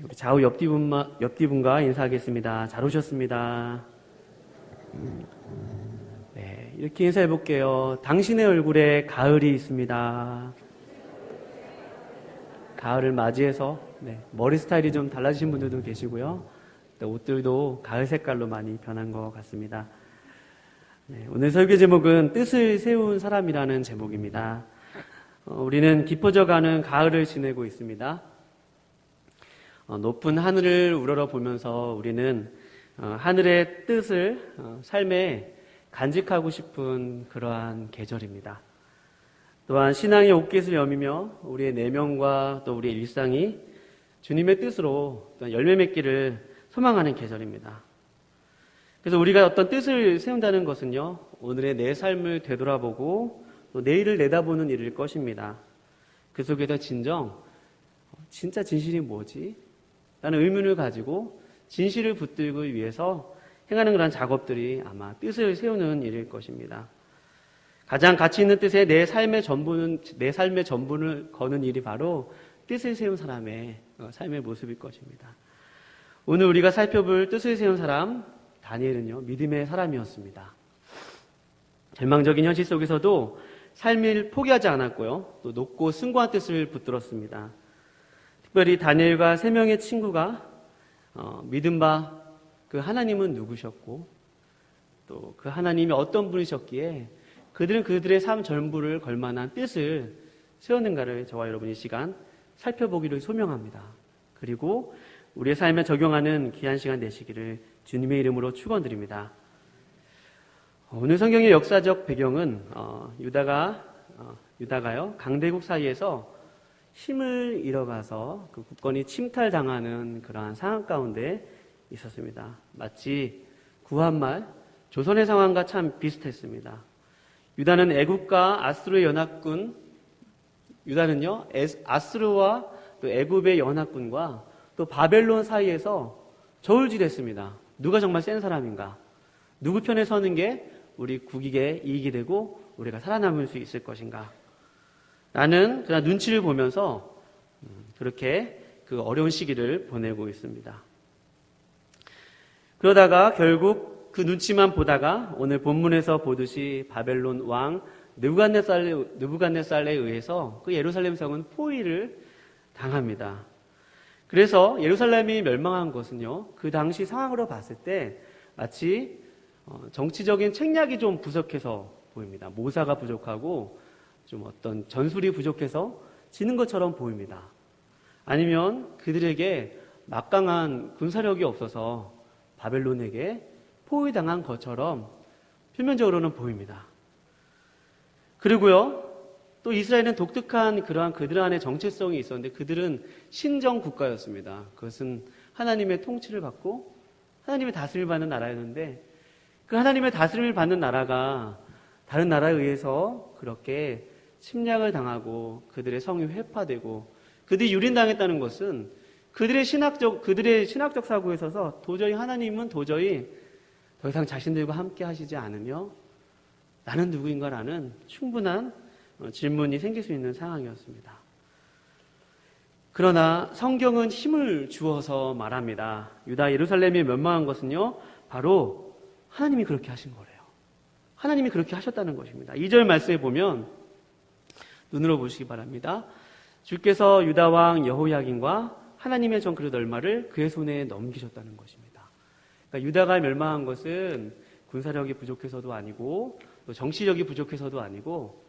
우리 좌우 옆뒤분과 인사하겠습니다. 잘 오셨습니다. 네, 이렇게 인사해 볼게요. 당신의 얼굴에 가을이 있습니다. 가을을 맞이해서 머리 스타일이 좀 달라지신 분들도 계시고요. 또 옷들도 가을 색깔로 많이 변한 것 같습니다. 오늘 설교 제목은 뜻을 세운 사람이라는 제목입니다. 우리는 깊어져가는 가을을 지내고 있습니다. 높은 하늘을 우러러 보면서 우리는 하늘의 뜻을 삶에 간직하고 싶은 그러한 계절입니다. 또한 신앙의 옷깃을 여미며 우리의 내면과 또 우리의 일상이 주님의 뜻으로 열매 맺기를 소망하는 계절입니다. 그래서 우리가 어떤 뜻을 세운다는 것은요, 오늘의 내 삶을 되돌아보고 또 내일을 내다보는 일일 것입니다. 그 속에서 진짜 진실이 뭐지? 라는 의문을 가지고 진실을 붙들기 위해서 행하는 그런 작업들이 아마 뜻을 세우는 일일 것입니다. 가장 가치 있는 뜻에 내 삶의 전분을 거는 일이 바로 뜻을 세운 사람의 삶의 모습일 것입니다. 오늘 우리가 살펴볼 뜻을 세운 사람, 다니엘은요, 믿음의 사람이었습니다. 절망적인 현실 속에서도 삶을 포기하지 않았고요, 또 높고 숭고한 뜻을 붙들었습니다. 특별히 다니엘과 3명의 친구가 믿은 바 그 하나님은 누구셨고 또 그 하나님이 어떤 분이셨기에 그들은 그들의 삶 전부를 걸만한 뜻을 세웠는가를 저와 여러분이 이 시간 살펴보기를 소명합니다. 그리고 우리의 삶에 적용하는 귀한 시간 되시기를 주님의 이름으로 축원드립니다. 오늘 성경의 역사적 배경은 유다가요, 강대국 사이에서 힘을 잃어가서 그 국권이 침탈당하는 그러한 상황 가운데 있었습니다. 마치 구한말 조선의 상황과 참 비슷했습니다. 유다는 애굽과 아수르의 연합군, 아수르와 또 애굽의 연합군과 또 바벨론 사이에서 저울질했습니다. 누가 정말 센 사람인가? 누구 편에 서는 게 우리 국익에 이익이 되고 우리가 살아남을 수 있을 것인가? 나는 그냥 눈치를 보면서 그렇게 그 어려운 시기를 보내고 있습니다. 그러다가 결국 그 눈치만 보다가 오늘 본문에서 보듯이 바벨론 왕 느부갓네살에 의해서 그 예루살렘 성은 포위를 당합니다. 그래서 예루살렘이 멸망한 것은요, 그 당시 상황으로 봤을 때 마치 정치적인 책략이 좀 부족해서 보입니다. 모사가 부족하고 좀 어떤 전술이 부족해서 지는 것처럼 보입니다. 아니면 그들에게 막강한 군사력이 없어서 바벨론에게 포위당한 것처럼 표면적으로는 보입니다. 그리고요, 또 이스라엘은 독특한 그러한 그들 안에 정체성이 있었는데 그들은 신정 국가였습니다. 그것은 하나님의 통치를 받고 하나님의 다스림을 받는 나라였는데 그 하나님의 다스림을 받는 나라가 다른 나라에 의해서 그렇게 침략을 당하고 그들의 성이 회파되고 그들이 유린당했다는 것은 그들의 신학적 사고에 있어서 도저히 하나님은 더 이상 자신들과 함께 하시지 않으며 나는 누구인가라는 충분한 질문이 생길 수 있는 상황이었습니다. 그러나 성경은 힘을 주어서 말합니다. 유다 예루살렘이 멸망한 것은요, 바로 하나님이 그렇게 하신 거래요. 하나님이 그렇게 하셨다는 것입니다. 2절 말씀에 보면 눈으로 보시기 바랍니다. 주께서 유다 왕 여호야긴과 하나님의 종 그릇 얼마를 그의 손에 넘기셨다는 것입니다. 그러니까 유다가 멸망한 것은 군사력이 부족해서도 아니고 또 정치력이 부족해서도 아니고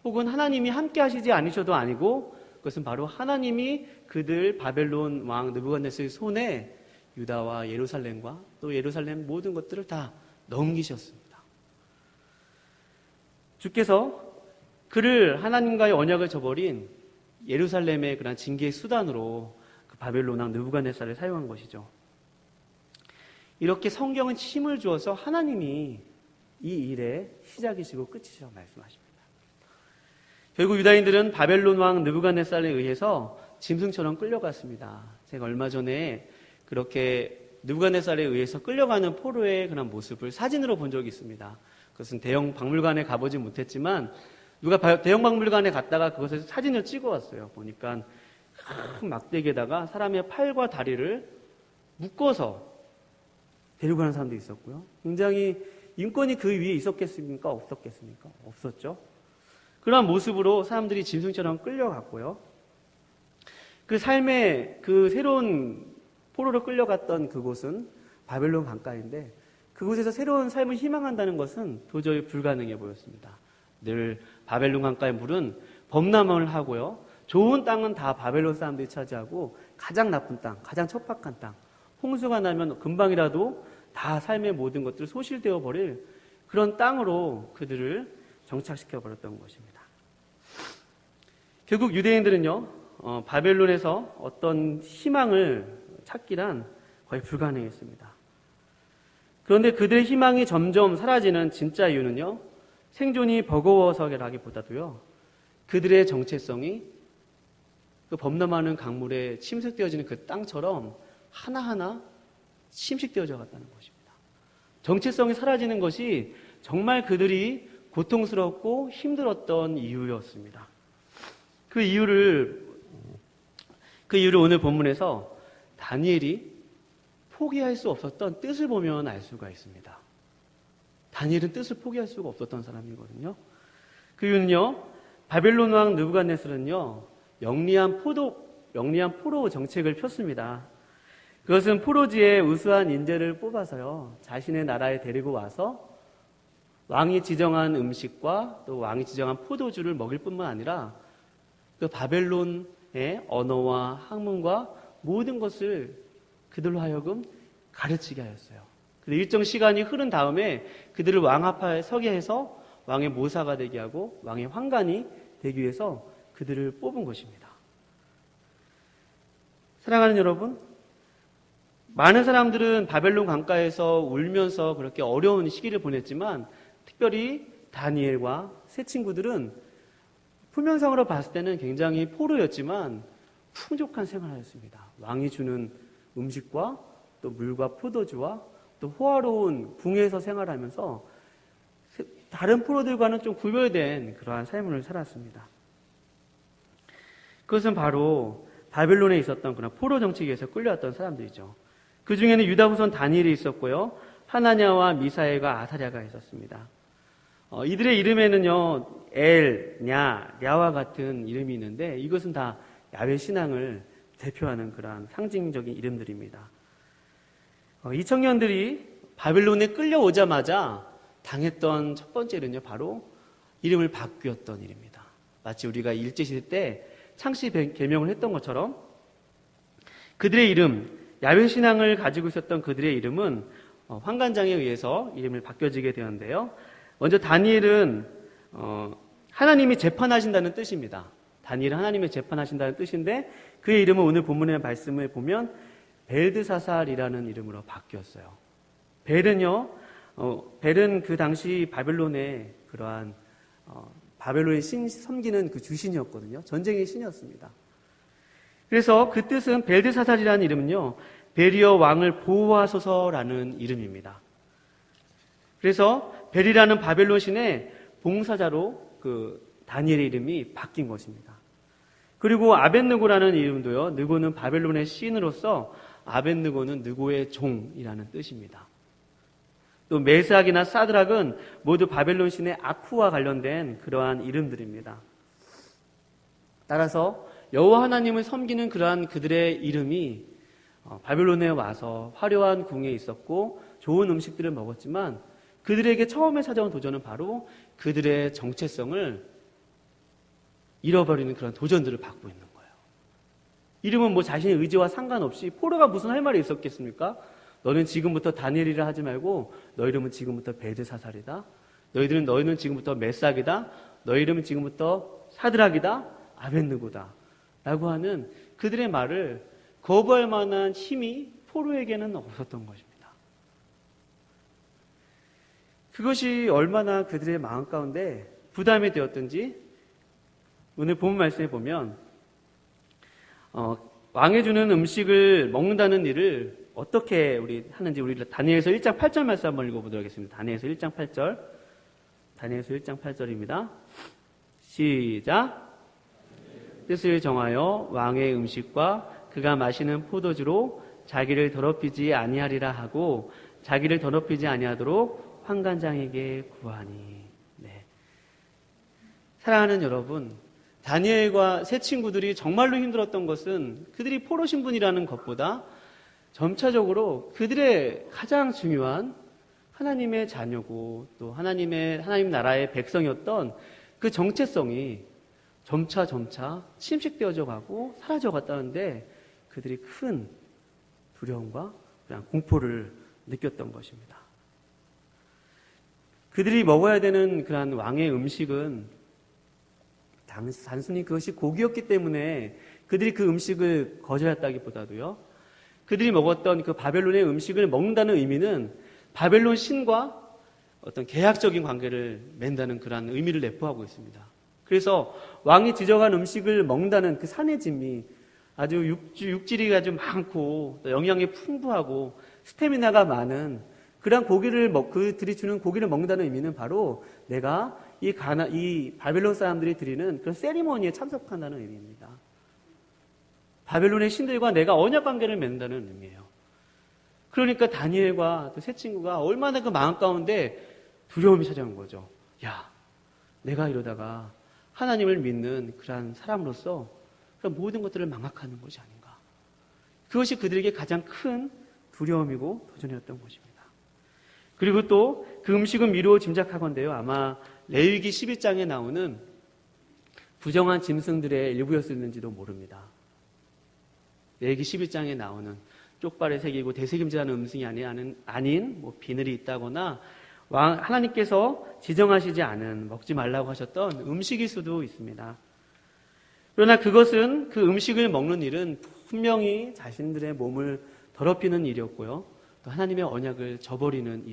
혹은 하나님이 함께 하시지 않으셔도 아니고 그것은 바로 하나님이 그들 바벨론 왕 느부갓네살의 손에 유다와 예루살렘과 또 예루살렘 모든 것들을 다 넘기셨습니다. 주께서 그를 하나님과의 언약을 저버린 예루살렘의 그런 징계의 수단으로 그 바벨론 왕 느부갓네살을 사용한 것이죠. 이렇게 성경은 힘을 주어서 하나님이 이 일의 시작이시고 끝이시라고 말씀하십니다. 결국 유다인들은 바벨론 왕 느부갓네살에 의해서 짐승처럼 끌려갔습니다. 제가 얼마 전에 그렇게 느부갓네살에 의해서 끌려가는 포로의 그런 모습을 사진으로 본 적이 있습니다. 그것은 대형 박물관에 가보지 못했지만 누가 대형 박물관에 갔다가 그것을 사진을 찍어 왔어요. 보니까 큰 막대기에다가 사람의 팔과 다리를 묶어서 데리고 가는 사람도 있었고요. 굉장히 인권이 그 위에 있었겠습니까? 없었겠습니까? 없었죠. 그러한 모습으로 사람들이 짐승처럼 끌려갔고요. 그 삶의 그 새로운 포로로 끌려갔던 그곳은 바벨론 강가인데 그곳에서 새로운 삶을 희망한다는 것은 도저히 불가능해 보였습니다. 늘 바벨론 강가의 물은 범람을 하고요. 좋은 땅은 다 바벨론 사람들이 차지하고 가장 나쁜 땅, 가장 척박한 땅, 홍수가 나면 금방이라도 다 삶의 모든 것들을 소실되어 버릴 그런 땅으로 그들을 정착시켜 버렸던 것입니다. 결국 유대인들은요, 바벨론에서 어떤 희망을 찾기란 거의 불가능했습니다. 그런데 그들의 희망이 점점 사라지는 진짜 이유는요, 생존이 버거워서라기보다도요, 그들의 정체성이 그 범람하는 강물에 침식되어지는 그 땅처럼 하나하나 침식되어져 갔다는 것입니다. 정체성이 사라지는 것이 정말 그들이 고통스럽고 힘들었던 이유였습니다. 그 이유를 오늘 본문에서 다니엘이 포기할 수 없었던 뜻을 보면 알 수가 있습니다. 다니엘은 뜻을 포기할 수가 없었던 사람이거든요. 그 이유는요, 바벨론 왕 느부갓네살은요, 영리한 포로 정책을 폈습니다. 그것은 포로지에 우수한 인재를 뽑아서요, 자신의 나라에 데리고 와서 왕이 지정한 음식과 또 왕이 지정한 포도주를 먹일 뿐만 아니라 그 바벨론의 언어와 학문과 모든 것을 그들로 하여금 가르치게 하였어요. 일정 시간이 흐른 다음에 그들을 왕 앞에 서게 해서 왕의 모사가 되게 하고 왕의 환관이 되기 위해서 그들을 뽑은 것입니다. 사랑하는 여러분, 많은 사람들은 바벨론 강가에서 울면서 그렇게 어려운 시기를 보냈지만 특별히 다니엘과 세 친구들은 표면상으로 봤을 때는 굉장히 포로였지만 풍족한 생활하였습니다. 왕이 주는 음식과 또 물과 포도주와 또 호화로운 궁에서 생활하면서 다른 포로들과는 좀 구별된 그러한 삶을 살았습니다. 그것은 바로 바벨론에 있었던 그런 포로 정치에 의해서 끌려왔던 사람들이죠. 그 중에는 유다 후손 다니엘이 있었고요, 하나냐와 미사엘과 아사랴가 있었습니다. 이들의 이름에는요, 냐와 같은 이름이 있는데 이것은 다 야훼 신앙을 대표하는 그러한 상징적인 이름들입니다. 이 청년들이 바벨론에 끌려오자마자 당했던 첫 번째 일은요, 바로 이름을 바뀌었던 일입니다. 마치 우리가 일제시대 때 창씨 계명을 했던 것처럼 그들의 이름, 야훼 신앙을 가지고 있었던 그들의 이름은 환관장에 의해서 이름을 바뀌어지게 되었는데요. 먼저 다니엘은 하나님이 재판하신다는 뜻입니다. 다니엘은 하나님이 재판하신다는 뜻인데 그의 이름은 오늘 본문의 말씀을 보면 벨드사살이라는 이름으로 바뀌었어요. 벨은 그 당시 바벨론의 그러한 바벨론의 신 섬기는 그 주신이었거든요. 전쟁의 신이었습니다. 그래서 그 뜻은 벨드사살이라는 이름은요, 벨이여 왕을 보호하소서라는 이름입니다. 그래서 벨이라는 바벨론 신의 봉사자로 그 다니엘의 이름이 바뀐 것입니다. 그리고 아벳느고라는 이름도요, 느고는 바벨론의 신으로서 아벳느고는 느고의 종이라는 뜻입니다. 또 메삭이나 사드락은 모두 바벨론 신의 아쿠와 관련된 그러한 이름들입니다. 따라서 여호와 하나님을 섬기는 그러한 그들의 이름이 바벨론에 와서 화려한 궁에 있었고 좋은 음식들을 먹었지만 그들에게 처음에 찾아온 도전은 바로 그들의 정체성을 잃어버리는 그런 도전들을 받고 있는 거예요. 이름은 뭐 자신의 의지와 상관없이 포로가 무슨 할 말이 있었겠습니까? 너는 지금부터 다니엘이라 하지 말고 너 이름은 지금부터 벨드사살이다. 너희는 지금부터 메삭이다. 너 이름은 지금부터 사드락이다. 아벳느고다. 라고 하는 그들의 말을 거부할 만한 힘이 포로에게는 없었던 것입니다. 그것이 얼마나 그들의 마음 가운데 부담이 되었든지 오늘 본문 말씀에 보면 왕이 주는 음식을 먹는다는 일을 어떻게 하는지 우리 다니엘서 1장 8절 말씀 한번 읽어보도록 하겠습니다. 다니엘서 1장 8절. 다니엘서 1장 8절입니다. 시작. 뜻을 정하여 왕의 음식과 그가 마시는 포도주로 자기를 더럽히지 아니하리라 하고 자기를 더럽히지 아니하도록 환관장에게 구하니. 네. 사랑하는 여러분, 다니엘과 세 친구들이 정말로 힘들었던 것은 그들이 포로 신분이라는 것보다 점차적으로 그들의 가장 중요한 하나님의 자녀고 또 하나님 나라의 백성이었던 그 정체성이 점차 침식되어져 가고 사라져 갔다는데 그들이 큰 두려움과 그냥 공포를 느꼈던 것입니다. 그들이 먹어야 되는 그러한 왕의 음식은 단순히 그것이 고기였기 때문에 그들이 그 음식을 거절했다기보다도요, 그들이 먹었던 그 바벨론의 음식을 먹는다는 의미는 바벨론 신과 어떤 계약적인 관계를 맺는다는 그러한 의미를 내포하고 있습니다. 그래서 왕이 지정한 음식을 먹는다는 그 산의 짐이 아주 육질이 아주 많고 영양이 풍부하고 스태미나가 많은 그러한 그들이 주는 고기를 먹는다는 의미는 바로 내가 이 바벨론 사람들이 드리는 그런 세리머니에 참석한다는 의미입니다. 바벨론의 신들과 내가 언약 관계를 맺는다는 의미예요. 그러니까 다니엘과 또 세 친구가 얼마나 그 마음 가운데 두려움이 찾아온 거죠. 야, 내가 이러다가 하나님을 믿는 그러한 사람으로서 그런 모든 것들을 망각하는 것이 아닌가. 그것이 그들에게 가장 큰 두려움이고 도전이었던 것입니다. 그리고 또 그 음식은 미루어 짐작하건대요. 아마 레위기 11장에 나오는 부정한 짐승들의 일부였을는지도 모릅니다. 레위기 11장에 나오는 쪽발에 새기고 대새김질하는 음식이 아닌 뭐 비늘이 있다거나 하나님께서 지정하시지 않은 먹지 말라고 하셨던 음식일 수도 있습니다. 그러나 그것은 그 음식을 먹는 일은 분명히 자신들의 몸을 더럽히는 일이었고요. 또 하나님의 언약을 저버리는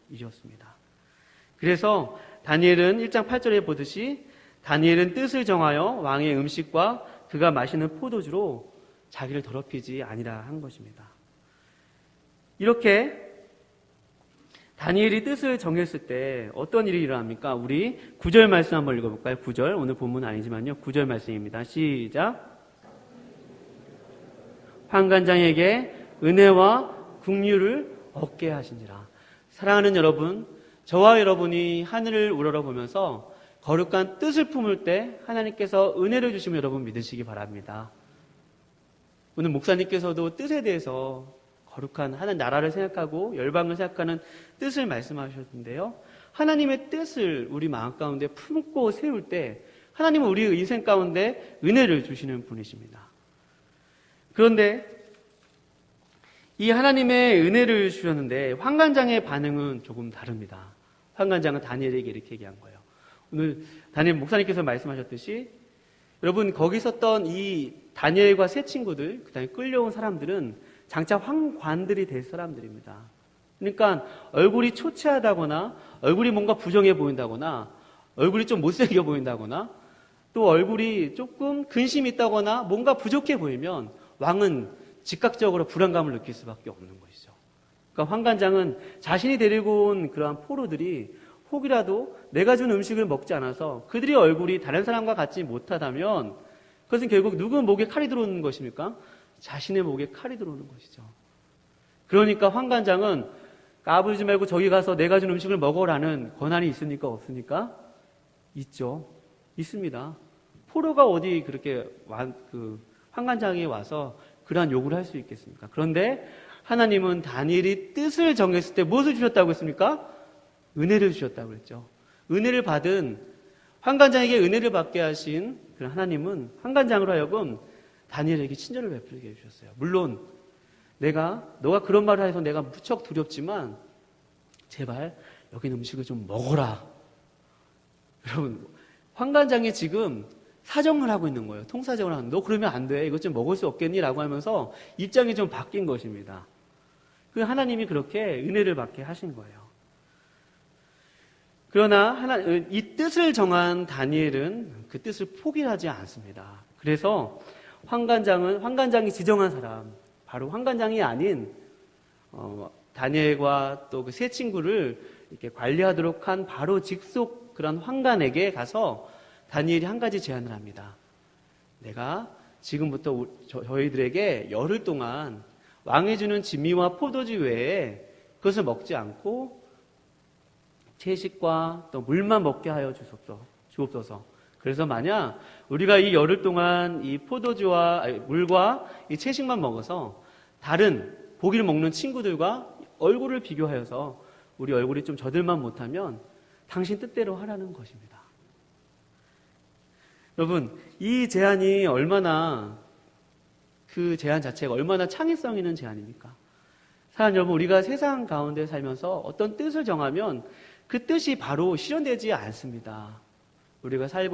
일이었습니다. 그래서 다니엘은 1장 8절에 보듯이 다니엘은 뜻을 정하여 왕의 음식과 그가 마시는 포도주로 자기를 더럽히지 아니라 한 것입니다. 이렇게 다니엘이 뜻을 정했을 때 어떤 일이 일어납니까? 우리 9절 말씀 한번 읽어볼까요? 9절, 오늘 본문 아니지만요. 9절 말씀입니다. 시작. 환관장에게 은혜와 긍휼을 얻게 하시니라. 사랑하는 여러분, 저와 여러분이 하늘을 우러러보면서 거룩한 뜻을 품을 때 하나님께서 은혜를 주시면 여러분 믿으시기 바랍니다. 오늘 목사님께서도 뜻에 대해서 거룩한 하나님 나라를 생각하고 열방을 생각하는 뜻을 말씀하셨는데요. 하나님의 뜻을 우리 마음 가운데 품고 세울 때 하나님은 우리의 인생 가운데 은혜를 주시는 분이십니다. 그런데 이 하나님의 은혜를 주셨는데 환관장의 반응은 조금 다릅니다. 환관장은 다니엘에게 이렇게 얘기한 거예요. 오늘 다니엘 목사님께서 말씀하셨듯이 여러분 거기 있었던 이 다니엘과 세 친구들 그다음에 끌려온 사람들은 장차 황관들이 될 사람들입니다. 그러니까 얼굴이 초췌하다거나 얼굴이 뭔가 부정해 보인다거나 얼굴이 좀 못생겨 보인다거나 또 얼굴이 조금 근심이 있다거나 뭔가 부족해 보이면 왕은 즉각적으로 불안감을 느낄 수밖에 없는 것이죠. 그러니까 환관장은 자신이 데리고 온 그러한 포로들이 혹이라도 내가 준 음식을 먹지 않아서 그들의 얼굴이 다른 사람과 같지 못하다면 그것은 결국 누구 목에 칼이 들어오는 것입니까? 자신의 목에 칼이 들어오는 것이죠. 그러니까 환관장은 까불지 말고 저기 가서 내가 준 음식을 먹어라는 권한이 있습니까? 없습니까? 있죠. 있습니다. 포로가 어디 그렇게 환관장에 와서 그러한 요구를 할 수 있겠습니까? 그런데 하나님은 다니엘이 뜻을 정했을 때 무엇을 주셨다고 했습니까? 은혜를 주셨다고 했죠. 은혜를 받은 환관장에게 은혜를 받게 하신 그런 하나님은 환관장으로 하여금 다니엘에게 친절을 베풀게 해주셨어요. 물론 너가 그런 말을 해서 내가 무척 두렵지만 제발 여기 음식을 좀 먹어라. 여러분 환관장이 지금 사정을 하고 있는 거예요. 통사정을 하는 너 그러면 안 돼. 이것 좀 먹을 수 없겠니? 라고 하면서 입장이 좀 바뀐 것입니다. 그 하나님이 그렇게 은혜를 받게 하신 거예요. 그러나 이 뜻을 정한 다니엘은 그 뜻을 포기하지 않습니다. 그래서 환관장이 지정한 사람, 바로 환관장이 아닌 다니엘과 또 그 세 친구를 이렇게 관리하도록 한 바로 직속 그런 환관에게 가서 다니엘이 한 가지 제안을 합니다. 내가 지금부터 저희들에게 열흘 동안 왕이 주는 진미와 포도주 외에 그것을 먹지 않고 채식과 또 물만 먹게 하여 주옵소서. 그래서 만약 우리가 이 열흘 동안 이 물과 이 채식만 먹어서 다른 고기를 먹는 친구들과 얼굴을 비교하여서 우리 얼굴이 좀 저들만 못하면 당신 뜻대로 하라는 것입니다. 여러분, 이 제안이 그 제안 자체가 얼마나 창의성 있는 제안입니까? 사랑 여러분, 우리가 세상 가운데 살면서 어떤 뜻을 정하면 그 뜻이 바로 실현되지 않습니다. 우리가 처해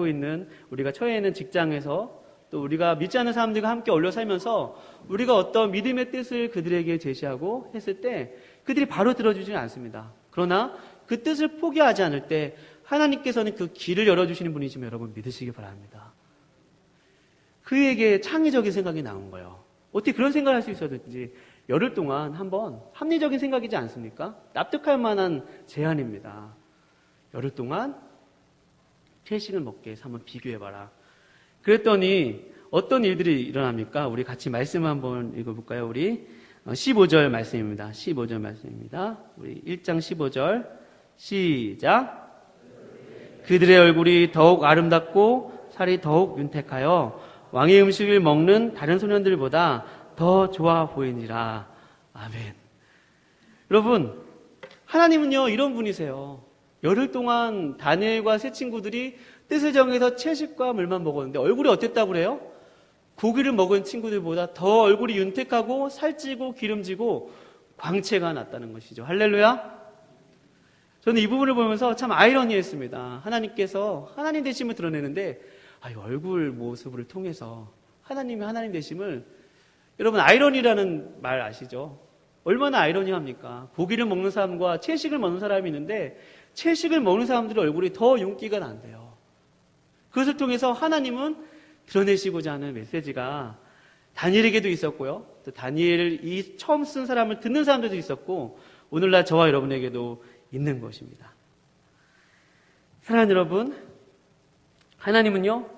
있는 직장에서 또 우리가 믿지 않는 사람들과 함께 어울려 살면서 우리가 어떤 믿음의 뜻을 그들에게 제시하고 했을 때 그들이 바로 들어주지는 않습니다. 그러나 그 뜻을 포기하지 않을 때 하나님께서는 그 길을 열어주시는 분이시면 여러분 믿으시기 바랍니다. 그에게 창의적인 생각이 나온 거예요. 어떻게 그런 생각을 할 수 있었는지 열흘 동안 한번 합리적인 생각이지 않습니까? 납득할 만한 제안입니다. 열흘 동안 채식을 먹게 해서 한번 비교해봐라. 그랬더니 어떤 일들이 일어납니까? 우리 같이 말씀 한번 읽어볼까요? 우리 15절 말씀입니다. 15절 말씀입니다. 우리 1장 15절 시작. 그들의 얼굴이 더욱 아름답고 살이 더욱 윤택하여 왕의 음식을 먹는 다른 소년들보다 더 좋아 보이니라. 아멘. 여러분, 하나님은요 이런 분이세요. 열흘 동안 다니엘과 세 친구들이 뜻을 정해서 채식과 물만 먹었는데 얼굴이 어땠다고 그래요? 고기를 먹은 친구들보다 더 얼굴이 윤택하고 살찌고 기름지고 광채가 났다는 것이죠. 할렐루야. 저는 이 부분을 보면서 참 아이러니했습니다. 하나님께서 하나님 되심을 드러내는데 얼굴 모습을 통해서 하나님이 하나님 되심을, 여러분 아이러니라는 말 아시죠? 얼마나 아이러니합니까? 고기를 먹는 사람과 채식을 먹는 사람이 있는데 채식을 먹는 사람들의 얼굴이 더 윤기가 난대요. 그것을 통해서 하나님은 드러내시고자 하는 메시지가 다니엘에게도 있었고요. 또 다니엘을 처음 쓴 사람을 듣는 사람들도 있었고 오늘날 저와 여러분에게도 있는 것입니다. 사랑하는 여러분, 하나님은요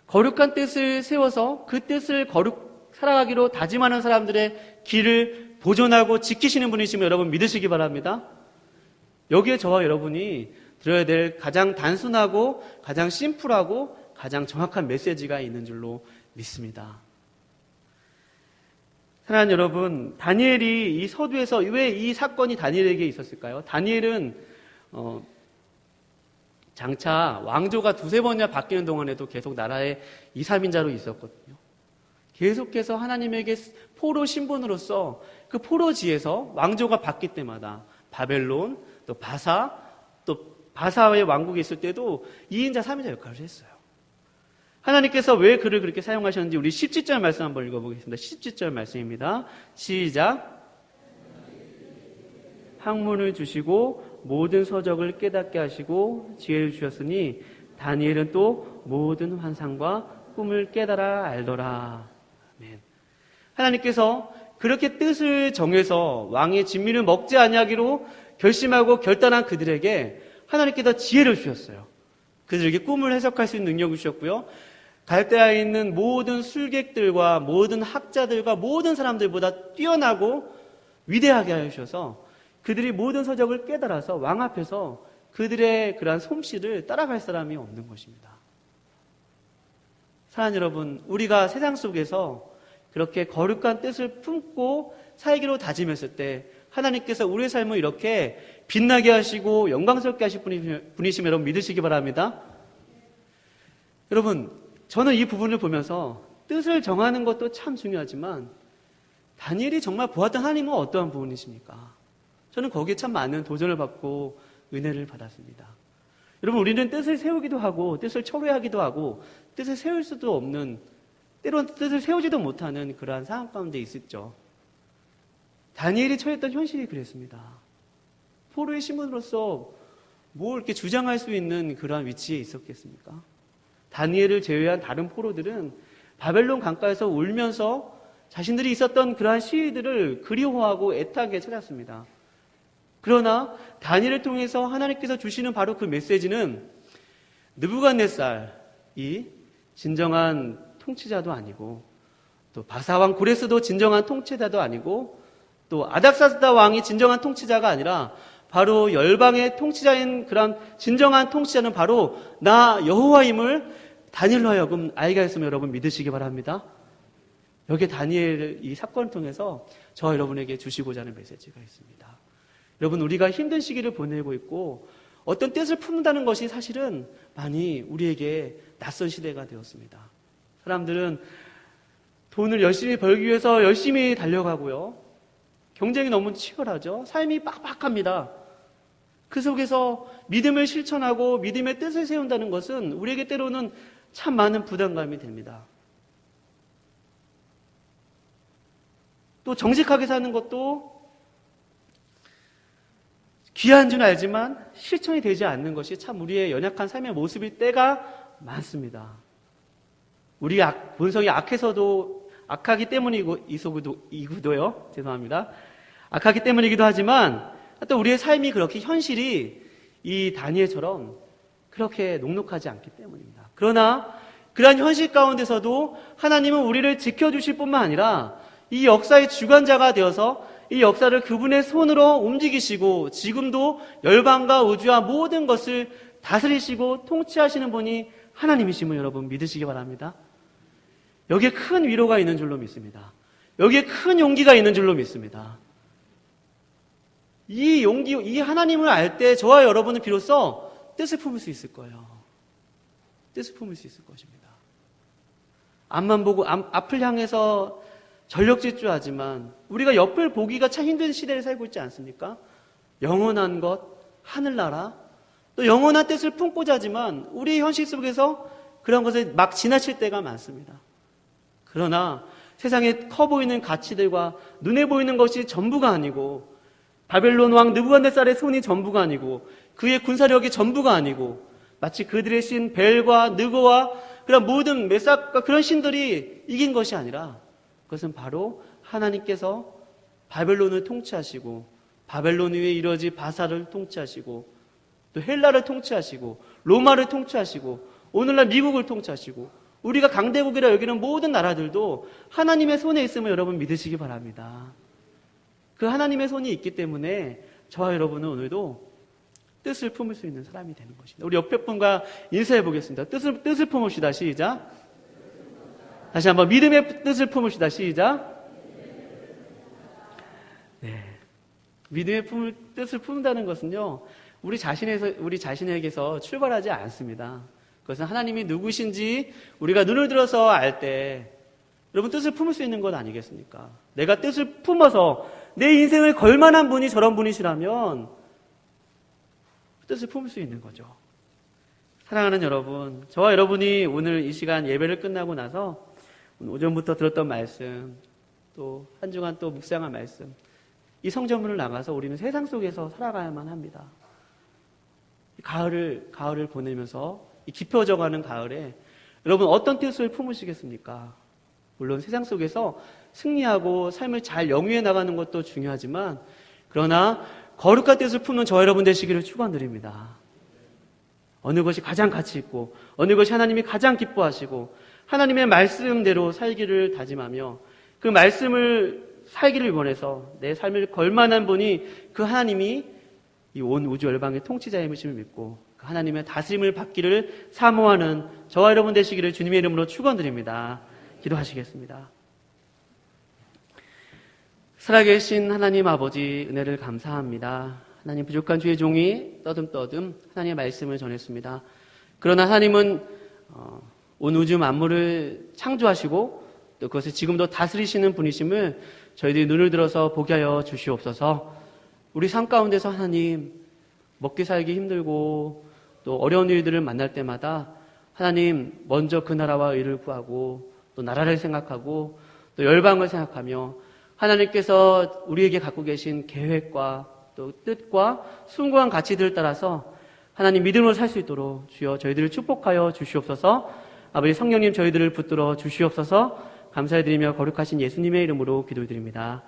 거룩한 뜻을 세워서 그 뜻을 살아가기로 다짐하는 사람들의 길을 보존하고 지키시는 분이시면 여러분 믿으시기 바랍니다. 여기에 저와 여러분이 들어야 될 가장 단순하고 가장 심플하고 가장 정확한 메시지가 있는 줄로 믿습니다. 사랑하는 여러분, 다니엘이 이 서두에서 왜 이 사건이 다니엘에게 있었을까요? 다니엘은 장차 왕조가 두세 번이나 바뀌는 동안에도 계속 나라의 2, 3인자로 있었거든요. 계속해서 하나님에게 포로 신분으로서 그 포로지에서 왕조가 바뀔 때마다 바벨론, 또 바사의 왕국에 있을 때도 2인자, 3인자 역할을 했어요. 하나님께서 왜 그를 그렇게 사용하셨는지 우리 17절 말씀 한번 읽어보겠습니다. 17절 말씀입니다. 시작. 학문을 주시고 모든 서적을 깨닫게 하시고 지혜를 주셨으니 다니엘은 또 모든 환상과 꿈을 깨달아 알더라. 아멘. 하나님께서 그렇게 뜻을 정해서 왕의 진미를 먹지 아니하기로 결심하고 결단한 그들에게 하나님께서 지혜를 주셨어요. 그들에게 꿈을 해석할 수 있는 능력을 주셨고요. 갈대아에 있는 모든 술객들과 모든 학자들과 모든 사람들보다 뛰어나고 위대하게 하여 주셔서 그들이 모든 서적을 깨달아서 왕 앞에서 그들의 그러한 솜씨를 따라갈 사람이 없는 것입니다. 사랑하는 여러분, 우리가 세상 속에서 그렇게 거룩한 뜻을 품고 살기로 다짐했을 때 하나님께서 우리의 삶을 이렇게 빛나게 하시고 영광스럽게 하실 분이시면 여러분 믿으시기 바랍니다. 여러분, 저는 이 부분을 보면서 뜻을 정하는 것도 참 중요하지만 다니엘이 정말 보았던 하나님은 어떠한 부분이십니까? 저는 거기에 참 많은 도전을 받고 은혜를 받았습니다. 여러분, 우리는 뜻을 세우기도 하고 뜻을 철회하기도 하고 뜻을 세울 수도 없는, 때로는 뜻을 세우지도 못하는 그러한 상황 가운데 있었죠. 다니엘이 처했던 현실이 그랬습니다. 포로의 신분으로서 뭘 이렇게 주장할 수 있는 그러한 위치에 있었겠습니까? 다니엘을 제외한 다른 포로들은 바벨론 강가에서 울면서 자신들이 있었던 그러한 시위들을 그리워하고 애타게 찾았습니다. 그러나 다니엘을 통해서 하나님께서 주시는 바로 그 메시지는 느부갓네살이 진정한 통치자도 아니고, 또 바사왕 고레스도 진정한 통치자도 아니고, 또 아닥사스다 왕이 진정한 통치자가 아니라 바로 열방의 통치자인 그런 진정한 통치자는 바로 나 여호와임을 다니엘로 하여금 알게 하였으면 여러분 믿으시기 바랍니다. 여기에 다니엘 이 사건을 통해서 저와 여러분에게 주시고자 하는 메시지가 있습니다. 여러분, 우리가 힘든 시기를 보내고 있고 어떤 뜻을 품는다는 것이 사실은 많이 우리에게 낯선 시대가 되었습니다. 사람들은 돈을 열심히 벌기 위해서 열심히 달려가고요. 경쟁이 너무 치열하죠. 삶이 빡빡합니다. 그 속에서 믿음을 실천하고 믿음의 뜻을 세운다는 것은 우리에게 때로는 참 많은 부담감이 됩니다. 또 정직하게 사는 것도 귀한 줄 알지만 실천이 되지 않는 것이 참 우리의 연약한 삶의 모습일 때가 많습니다. 우리 본성이 악하기 때문이고요. 죄송합니다. 악하기 때문이기도 하지만 또 우리의 삶이 그렇게 현실이 이 다니엘처럼 그렇게 녹록하지 않기 때문입니다. 그러나 그러한 현실 가운데서도 하나님은 우리를 지켜주실 뿐만 아니라 이 역사의 주관자가 되어서 이 역사를 그분의 손으로 움직이시고 지금도 열방과 우주와 모든 것을 다스리시고 통치하시는 분이 하나님이심을 여러분 믿으시기 바랍니다. 여기에 큰 위로가 있는 줄로 믿습니다. 여기에 큰 용기가 있는 줄로 믿습니다. 이 하나님을 알 때 저와 여러분은 비로소 뜻을 품을 수 있을 거예요. 뜻을 품을 수 있을 것입니다. 앞만 보고 앞을 향해서 전력 질주하지만 우리가 옆을 보기가 참 힘든 시대를 살고 있지 않습니까? 영원한 것, 하늘나라, 또 영원한 뜻을 품고자 하지만 우리의 현실 속에서 그런 것을 막 지나칠 때가 많습니다. 그러나 세상에 커 보이는 가치들과 눈에 보이는 것이 전부가 아니고 바벨론 왕 느부갓네살의 손이 전부가 아니고 그의 군사력이 전부가 아니고 마치 그들의 신 벨과 느고와 그런 모든 메삭과 그런 신들이 이긴 것이 아니라 그것은 바로 하나님께서 바벨론을 통치하시고 바벨론 위에 이루어진 바사를 통치하시고 또 헬라를 통치하시고 로마를 통치하시고 오늘날 미국을 통치하시고 우리가 강대국이라 여기는 모든 나라들도 하나님의 손에 있음을 여러분 믿으시기 바랍니다. 그 하나님의 손이 있기 때문에 저와 여러분은 오늘도 뜻을 품을 수 있는 사람이 되는 것입니다. 우리 옆에 분과 인사해 보겠습니다. 뜻을 품읍시다. 시작. 다시 한번 믿음의 뜻을 품읍시다. 시작. 네. 믿음의 뜻을 품는다는 것은요, 우리 자신에게서 출발하지 않습니다. 그것은 하나님이 누구신지 우리가 눈을 들어서 알 때 여러분 뜻을 품을 수 있는 것 아니겠습니까? 내가 뜻을 품어서 내 인생을 걸만한 분이 저런 분이시라면 뜻을 품을 수 있는 거죠. 사랑하는 여러분, 저와 여러분이 오늘 이 시간 예배를 끝나고 나서 오전부터 들었던 말씀, 또 한 주간 또 묵상한 말씀, 이 성전문을 나가서 우리는 세상 속에서 살아가야만 합니다. 가을을 보내면서 이 깊어져가는 가을에 여러분 어떤 뜻을 품으시겠습니까? 물론 세상 속에서 승리하고 삶을 잘 영위해 나가는 것도 중요하지만 그러나 거룩한 뜻을 품는 저와 여러분 되시기를 축원드립니다. 어느 것이 가장 가치 있고 어느 것이 하나님이 가장 기뻐하시고 하나님의 말씀대로 살기를 다짐하며 그 말씀을 살기를 원해서 내 삶을 걸만한 분이 그 하나님이 이 온 우주 열방의 통치자임을 믿고 그 하나님의 다스림을 받기를 사모하는 저와 여러분 되시기를 주님의 이름으로 축원드립니다. 기도하시겠습니다. 살아계신 하나님 아버지 은혜를 감사합니다. 하나님 부족한 주의 종이 떠듬떠듬 하나님의 말씀을 전했습니다. 그러나 하나님은 온 우주 만물을 창조하시고 또 그것을 지금도 다스리시는 분이심을 저희들이 눈을 들어서 보게 하여 주시옵소서. 우리 삶 가운데서 하나님 먹기 살기 힘들고 또 어려운 일들을 만날 때마다 하나님 먼저 그 나라와 의를 구하고 또 나라를 생각하고 또 열방을 생각하며 하나님께서 우리에게 갖고 계신 계획과 또 뜻과 숭고한 가치들을 따라서 하나님 믿음으로 살 수 있도록 주여 저희들을 축복하여 주시옵소서. 아버지 성령님 저희들을 붙들어 주시옵소서. 감사드리며 거룩하신 예수님의 이름으로 기도드립니다.